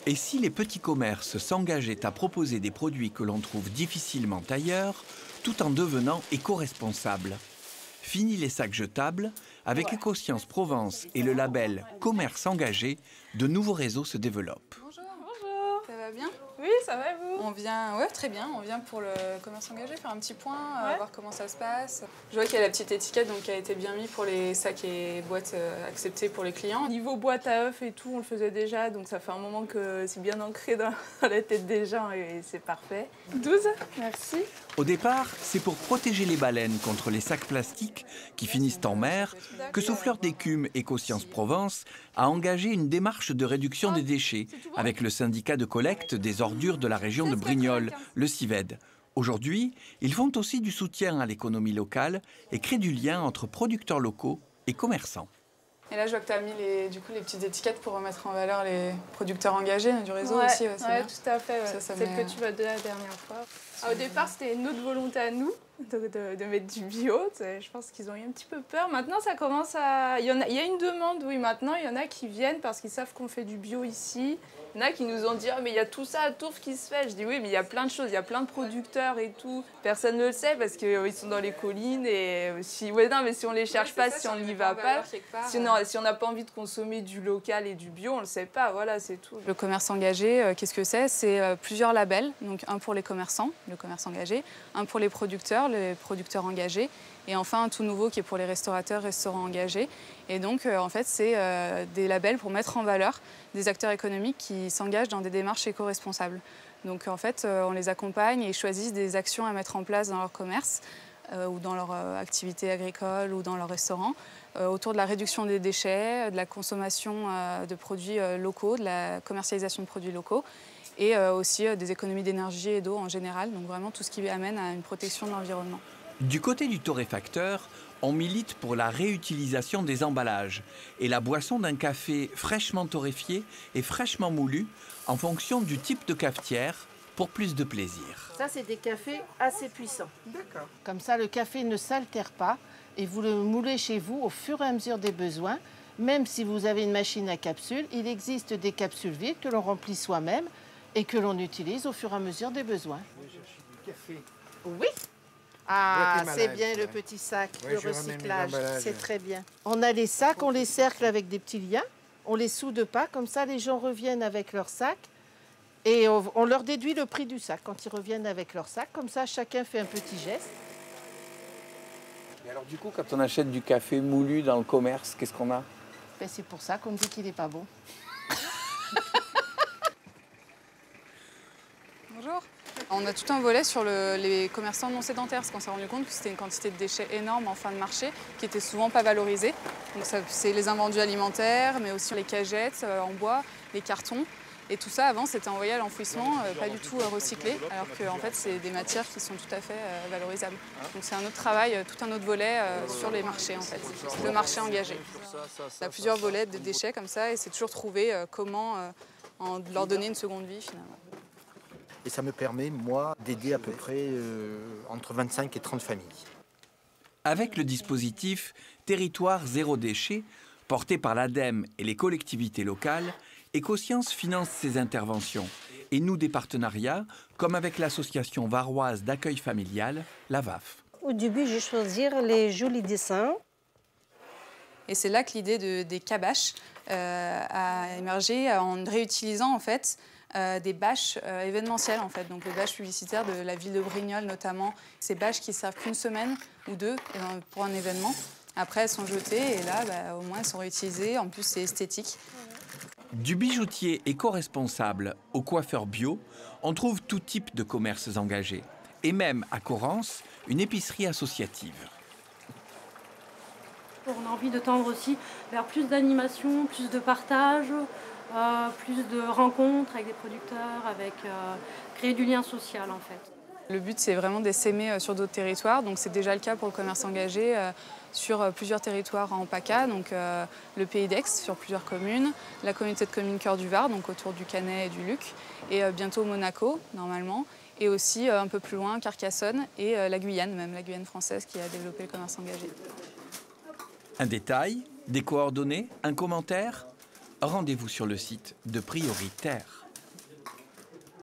Et si les petits commerces s'engageaient à proposer des produits que l'on trouve difficilement ailleurs, tout en devenant éco-responsables? Fini les sacs jetables, avec Écosciences Provence et le label Commerce engagé, de nouveaux réseaux se développent. Bonjour. Bonjour. Ça va bien? Oui, ça va et vous? On vient, ouais, très bien. On vient pour le commerce engagé, faire un petit point, voir comment ça se passe. Je vois qu'il y a la petite étiquette donc, qui a été bien mise pour les sacs et boîtes acceptés pour les clients. Niveau boîte à œufs et tout, on le faisait déjà, donc ça fait un moment que c'est bien ancré dans la tête des gens et c'est parfait. 12, merci. Au départ, c'est pour protéger les baleines contre les sacs plastiques qui finissent en mer que Souffleurs d'écume Écosciences Provence a engagé une démarche de réduction des déchets avec le syndicat de collecte des ordures de la région de Brignoles, le CIVED. Aujourd'hui, ils font aussi du soutien à l'économie locale et créent du lien entre producteurs locaux et commerçants. Et là, je vois que tu as mis les petites étiquettes pour remettre en valeur les producteurs engagés du réseau aussi. Ouais, tout à fait. Ouais. Celle que tu m'as donnée la dernière fois. Au départ, c'était une autre volonté à nous de mettre du bio. Je pense qu'ils ont eu un petit peu peur. Maintenant, ça commence à... Il y a une demande, oui. Maintenant, il y en a qui viennent parce qu'ils savent qu'on fait du bio ici. Il y en a qui nous ont dit « mais il y a tout ça à Tours qui se fait ». Je dis « oui, mais il y a plein de choses, il y a plein de producteurs et tout. Personne ne le sait parce qu'ils sont dans les collines et si... Ouais, non, mais si on les cherche pas, si on n'y va pas, si on n'a pas envie de consommer du local et du bio, on le sait pas, voilà, c'est tout. » Le commerce engagé, qu'est-ce que c'est? C'est plusieurs labels, donc un pour les commerçants, le commerce engagé, un pour les producteurs engagés, et enfin un tout nouveau qui est pour les restaurateurs, restaurants engagés. Et donc, en fait, c'est des labels pour mettre en valeur des acteurs économiques qui s'engagent dans des démarches éco-responsables. Donc, en fait, on les accompagne et ils choisissent des actions à mettre en place dans leur commerce ou dans leur activité agricole ou dans leur restaurant autour de la réduction des déchets, de la consommation de produits locaux, de la commercialisation de produits locaux et aussi des économies d'énergie et d'eau en général. Donc, vraiment tout ce qui amène à une protection de l'environnement. Du côté du torréfacteur, on milite pour la réutilisation des emballages et la boisson d'un café fraîchement torréfié et fraîchement moulu en fonction du type de cafetière pour plus de plaisir. Ça, c'est des cafés assez puissants. D'accord. Comme ça, le café ne s'altère pas et vous le moulez chez vous au fur et à mesure des besoins. Même si vous avez une machine à capsules, il existe des capsules vides que l'on remplit soi-même et que l'on utilise au fur et à mesure des besoins. Oui, je suis du café. Oui. Ah, c'est bien le petit sac, ouais, le recyclage, c'est très bien. On a les sacs, on les cercle avec des petits liens, on les soude pas, comme ça les gens reviennent avec leur sac et on leur déduit le prix du sac quand ils reviennent avec leur sac, comme ça chacun fait un petit geste. Et alors du coup, quand on achète du café moulu dans le commerce, qu'est-ce qu'on a? Ben, c'est pour ça qu'on dit qu'il n'est pas bon. Bonjour. On a tout un volet sur les commerçants non sédentaires, parce qu'on s'est rendu compte que c'était une quantité de déchets énorme en fin de marché, qui était souvent pas valorisée. Donc c'est les invendus alimentaires, mais aussi les cagettes en bois, les cartons. Et tout ça, avant, c'était envoyé à l'enfouissement, pas du tout recyclé, alors que en fait, c'est des matières qui sont tout à fait valorisables. Donc c'est un autre travail, tout un autre volet sur les marchés, en fait. Le marché engagé. Il y a plusieurs volets de déchets comme ça, et c'est toujours trouver comment leur donner une seconde vie, finalement. Et ça me permet, moi, d'aider à peu près entre 25 et 30 familles. Avec le dispositif Territoire zéro déchet, porté par l'ADEME et les collectivités locales, Écosciences finance ces interventions et noue des partenariats, comme avec l'association varoise d'accueil familial, la VAF. Au début, j'ai choisi les jolis dessins. Et c'est là que l'idée des cabaches a émergé en réutilisant, en fait, des bâches événementielles, en fait. Donc les bâches publicitaires de la ville de Brignoles, notamment. Ces bâches qui servent qu'une semaine ou deux pour un événement. Après, elles sont jetées et là, au moins, elles sont réutilisées. En plus, c'est esthétique. Du bijoutier éco-responsable au coiffeur bio, on trouve tout type de commerces engagés. Et même à Corrence, une épicerie associative. On a envie de tendre aussi vers plus d'animation, plus de partage, plus de rencontres avec des producteurs, créer du lien social en fait. Le but, c'est vraiment d'essaimer sur d'autres territoires. Donc c'est déjà le cas pour le commerce engagé sur plusieurs territoires en PACA, donc le Pays d'Aix sur plusieurs communes, la communauté de communes Cœur du Var, donc autour du Canet et du Luc, et bientôt Monaco, normalement, et aussi un peu plus loin, Carcassonne et la Guyane, même la Guyane française qui a développé le commerce engagé. Un détail, des coordonnées, un commentaire? Rendez-vous sur le site de Prioritaire.